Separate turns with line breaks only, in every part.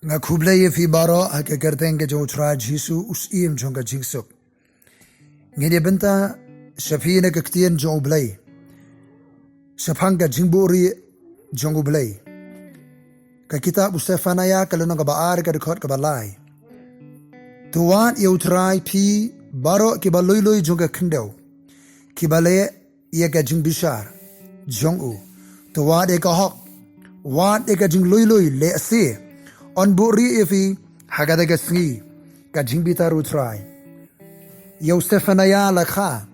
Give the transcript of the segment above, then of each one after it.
nga Blei fi baroh ke kerteng ke U Trai jisu syiem jong jingsuk ngene benta Sephaniah ke Ktien jong Blei Sephanga Jingbuhrieh jong Blei ka kitab Sephanaiah kalon ka baar ka record ka Blei tuan U Trai pi baroh kiba loi jong khyndew kiba iaka jingbishar jong tuan ka hok wan ka jinglui lehse on buhrieh fi Hesekaiah sngi ka jingbitar U Trai Yo Sephaniah lakha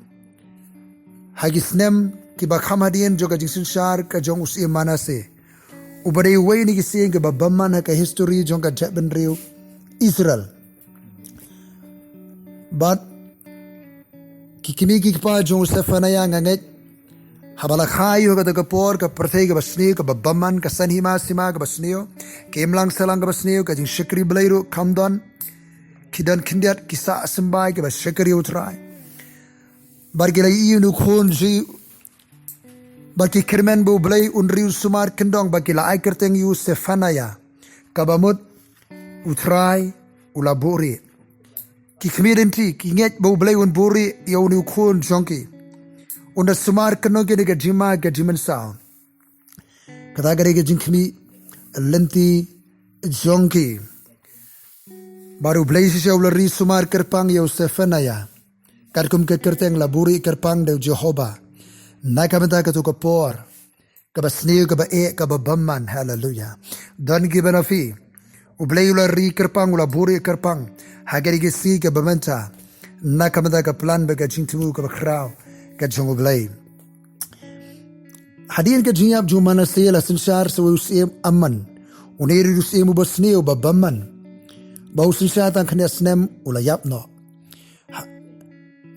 hagisnem kiba khamadien joga jingbishar ka jong syiem manase ubare way ni gising ka babamman ka history jong ka Jingbuhrieh Israel but kikimi kikpa jong Sephaniah nganget habala khayo ka daga por ka perthei ka basneo ka babamman ka sanhima sima ka basneo ka imlang salang ka basneo ka jing shikri blairu kamdon kidan kindiat kisa sembai ka shikri U Trai bargila iu khun ji baki kirmen bu Blei unriu sumar kendong bakila ai kerteng yu Sephaniah kabamut U Trai ula buhrieh ki khmidenti ki nget bu Blei un buhrieh yo nu khun jonki unda sumar keno ke ga jima ga jimen sound kata gare ke jinkmi lenti jonki baru Blei sisa ulari sumar kerpang yo Sephaniah karkum ke kerteng la buhrieh kerpang de Jehovah nakamata ka to kapor ka basneo ka ba ka babamman hallelujah don given afi Blei ulari kerpang ula buhrieh kerpang hagari ke si ka bamanta nakamata ka plan ba ka jingtu ka khraw ka jong Blei hadin ka jinyap jumana sela sinshar sa syiem Ammon uneri syiem basneo babamman ba sinshar tan khnesnem ula yapno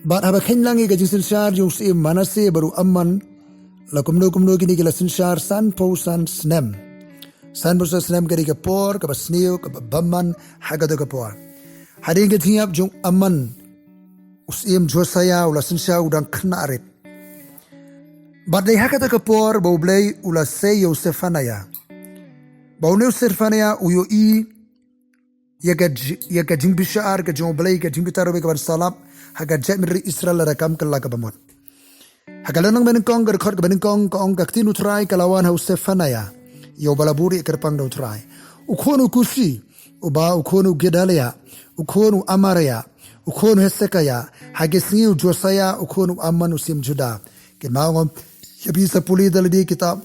but haba khenlangi ka sinshar jong syiem manase baru Ammon la kumno kini ka sinshar san po san snem san po san snem ka ka por ka basneo ka babamman hagado ka por hadin ka jinyap jong Ammon U Josaiah ula sinshar udang khna arit but they hakata ka por ba Blei ula se yo Sephaniah ba uneu Sephaniah uyo iaka jingbishar ka jong Blei ka jingbitar ka ban salap haga Jingbuhrieh Israel la kam kala ka bamot hagalanang benengkong ka record ka benengkong ka ong ka Ktien U Trai kalawan ha Sephaniah yo balaburi kerpang U Trai ukhonu Kushi uba ukhonu Gedaliah ukhonu Amariah ukhonu Hesekaiah hagisngi U Josaiah ukhonu Ammon syiem Juda kinawang yabi sa puli daladi kitab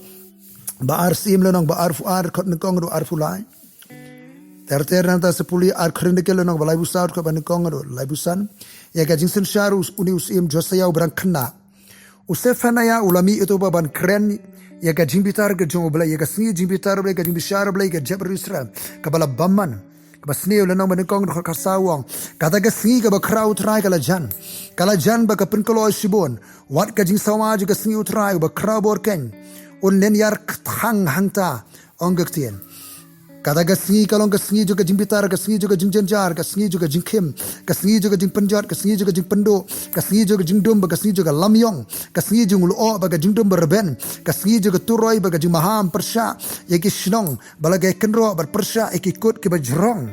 baar syiem lenong baar fuar khot nengkong ro ar fulai terter nanta sa puli ar khrindekel lenong balai busar ko benengkong ro lai busan ya ka jingsen sharu uni syiem Josaiah brang khna Sephaniah ulami itu ban kren ya ka jingbitar ka jong Blei ya ka sngi jingbitar Blei ka jingbishar Blei ka Jingbuhrieh Israel ka bala bamman basneo lenong benengkong ro khasawang kata ka sngi ka ba khraw U Trai kala jan ba ka pynkloi shibun wat ka jing samaj ka sngi U Trai ba khraw bor ken un len yar hangta ong Ktien kata ka sngi kalong ka sngi juga jingbitar ka sngi juga jingjenjar ka sngi juga jingkim ka sngi juga jingpenjat ka sngi juga jingpendo ka sngi juga jingdum ba ka sngi juga lamyong ka sngi jingluo ba ka jingdum berben ka sngi juga turoi ba ka jingmaham persha yaki shnong balagai kenro bar persha ikikut ke bajrong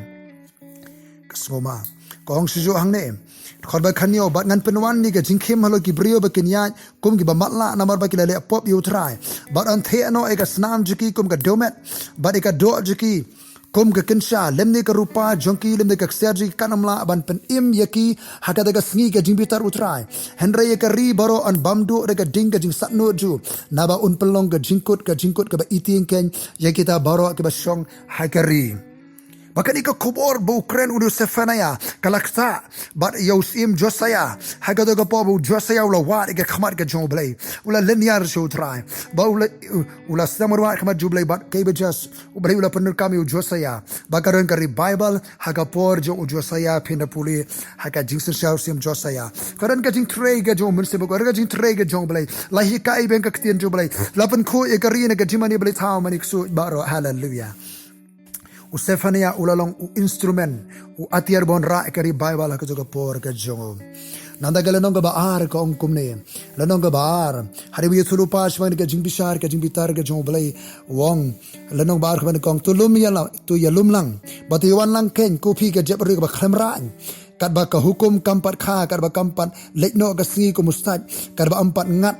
ka sngoma kong sijo hangne khorba khanyo bat ngan penwan ni ka jingkhim halo ki brio ba kenya kum ki ba matla namar ba ki le pop U Trai bat an the no eka snam jiki kum ka domet bat eka do jiki kum ka kinsha lemne ka rupa jonki lemne ka serji kanamla ban pen im yaki hakada ka sngi ka jingbitar U Trai henre ka ri baro an bamdu re ka ding ka jing satno ju naba un pelong ka jingkut ka ba iting ken yakita baro ka ba shong hakari Bahkan ika kubor bu kren udu Sephaniah kalakta bat yo syiem Josaiah hagado ka po bu Josaiah ula wat ika khamat ka jong Blei ula linear U Trai ba ula samar wat khamat ju Blei bat kiba jas Blei ula penur kami U Josaiah bakaron ka Bible haga por jo U Josaiah pinda puli haga jingsen syiem Josaiah karon ka jing tray ka jong munse bu ka jing tray ka jong Blei lahi kai ben ka Ktien ju Blei lapan ko ika ri na ka jimani Blei thau manik su baro hallelujah u Sephaniah ulalong u instrument u atiar bon ra kari Bible ka joga por ka jong nanda galanong ka baar ka ongkum ne lanong ka baar hari wi thulu pas wan ka jingbishar ka jingbitar ka jong Blei wong lanong baar ka kong tulum yala tu yalum lang bati wan lang ken kopi ka jebri ka khlamra kat ba ka hukum kampat kha kat ba kampat lekno ka sngi ko mustad kat ba ampat ngat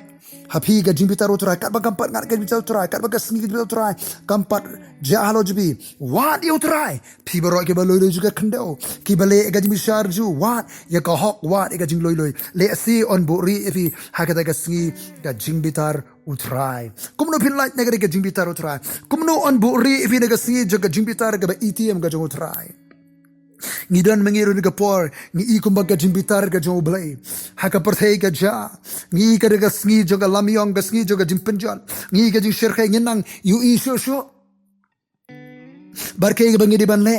hapi ka jingbitar utrai kat ba kampat ngat ka jingbitar utrai kat ba ka sngi ka jingbitar utrai kampat jahalo jibi wat U Trai pi baroh ke baloi juga khyndew ki bale ka jingbishar ju wat ya ka hok wat ka jinglui lehse on buhrieh fi hakata ka sngi ka jingbitar U Trai kumno pin light negeri ka jingbitar utrai kumno on buhrieh fi ka sngi jo ka jingbitar ka ba ATM ka jong U Trai ngidan mengiru ni kapor ni ikum baga jingbitar ka jong Blei haka perthei ka ja ngi ka ga sngi jo ka lamyong ka sngi jo ka jingpenjal ngi ka jing syirkhai nginang yu i sho barkei ka bangi di ban le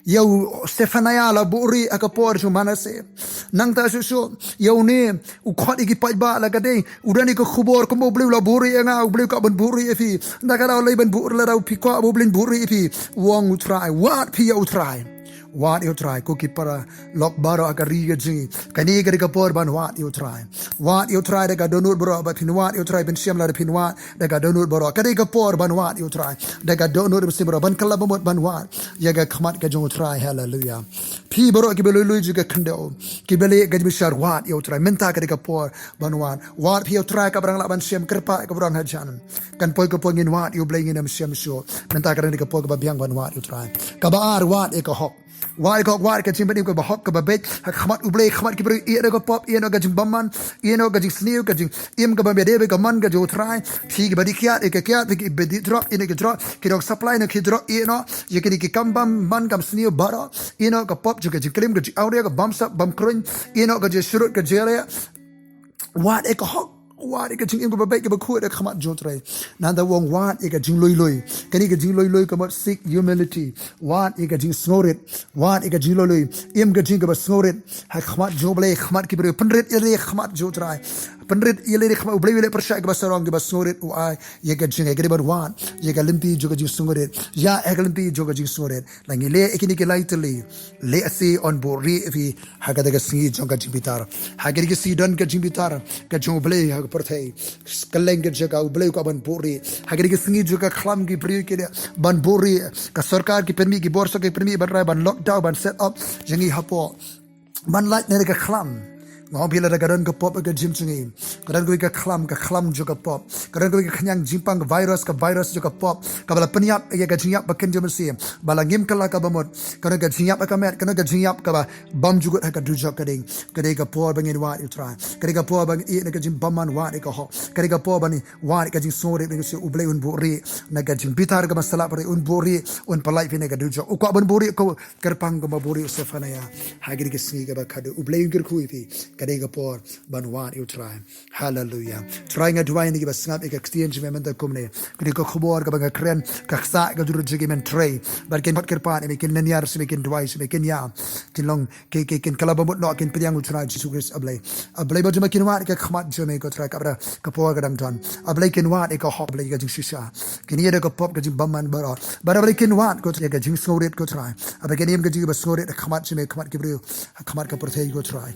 yau Sephaniah la buhrieh aka por jo manase nang ta sho yau ne u khot iki pai ba la ka de udani ko khubor ko Blei la buhrieh nga Blei ka ban buhrieh fi ndakara lai ban buhrieh la pi ko blin buhrieh fi wong U Trai wat pi U Trai wat U Trai ko kipara lok baroh akari ga jingi kani ga ka por ban wat U Trai daga donut baroh ba pin wat U Trai ben syiem la pin wat daga donut baroh kani ka por ban wat U Trai daga donut sim baroh ban kala bamot ban wat ya ga khmat ka jong U Trai hallelujah pi baroh ki beloi juga khyndew ki bele ga jingbishar wat U Trai menta ka por ban wat pi U Trai ka barang la ban syiem kerpa ka barang hajan kan poi ka pongin wat U Blei ngin am syiem sho menta ka por ka biang ban wat U Trai ka baar wat e ka hok Wai kok war ka jimbani ka bahok ka babet khmat U Blei khmat ki bri e ka pop e no ka jimbaman e no ka jing sngiu ka jing im ka bambe de ka man ka U Trai thi ki badi kya e ka kya ki bedi drop e ka drop ki dok supply no ki drop e no ye ki kambam man kam sngiu baroh e no ka pop juga jing klim ka jing aurea ka bam sap bam krun e no ka je shurut ka jere wat e ka hok wat ika jing im ba baik ba khu da khamat U Trai nanda wong wat ika jing loi kani ka jing loi ka mat seek humility wat ika jing snorit wat ika jing loi im ka jing ka ba snorit ha khamat Jo Blei khamat ki bre penrit ile khamat U Trai penrit ile khamat Blei ile persya ka ba sarong ka ba snorit u ai ye ka jing ka ba wat ye ka limpi jo ka jing snorit ya e ka limpi jo ka jing snorit langi le ikini ki lightly lehse on buhrieh fi ha ka da ka sngi jo ka jingbitar ha ka ki sidon ka jingbitar ka Jo Blei perthei kaleng ke jaga U Blei ka ban buhrieh hagari ke sngi juga khlam ki pri ke ban buhrieh ka sarkar ki permi ki borso ki permi ban rai ban lockdown ban set up jangi hapo ban light ne ka khlam ngobila da garan ka pop ka jim chungi garan ko ka khlam juga pop garan ko ka khanyang jimpang ka virus juga pop ka bala penyap ya ka jinyap ba ken jemsi bala ngim kala ka bamot kana ka jinyap ka met kana ka jinyap ka ba bam juga ka dujak ka ding ka por bangin wat U Trai ka por bang e ka jim bamman wat ka ho ka por bani wat ka jim sore ka U Blei un buhrieh na ka jingbitar ka masala pare un buhrieh un palai fine ka dujak u ka ban buhrieh ko kerpang ka buhrieh Sephaniah hagiri ka sngi ka ba khadu U Blei ger khui fi kadega por ban wat U Trai hallelujah try nga duai ni ba snap ek Ktien jme men da kumne kri ko khobor ka ba kren ka khsa ka dur jigi men tray bar ken pat kerpan me ken nanyar se me ken duai se me ken ya kin long ke ken kala ba mot no ken piang U Trai Jesus Christ ablei ba jma kin wat ka khmat jme ko try ka bra ka por ka dam ton ablei ken wat ek hok ablei ka jing shisha ken ye ka pop ka jing bamman baroh ablei ken wat ko ka jing snorit ko try ablei ken yem ka jing ba snorit khmat jme khmat ki bru khmat ka perthei ko try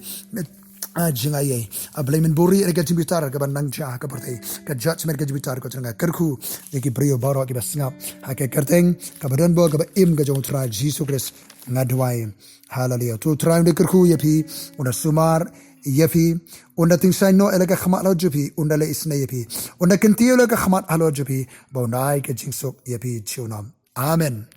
jingai ablei men buhrieh ka jingbitar ka ban nang cha ka perthei ka judgment ka jingbitar ko changa karkhu ye ki brio baroh ki basngap ha ke kerteng ka badan bo ka ba im ka jong Trai Jesus Christ ngadwai hallelujah tu Trai de karkhu ye phi una sumar iaphi una tingsai no ele ka khama lo jupi una le isne ye phi una kentio le ka khama alo jupi bonai ka jingsuk ye phi chunam amen.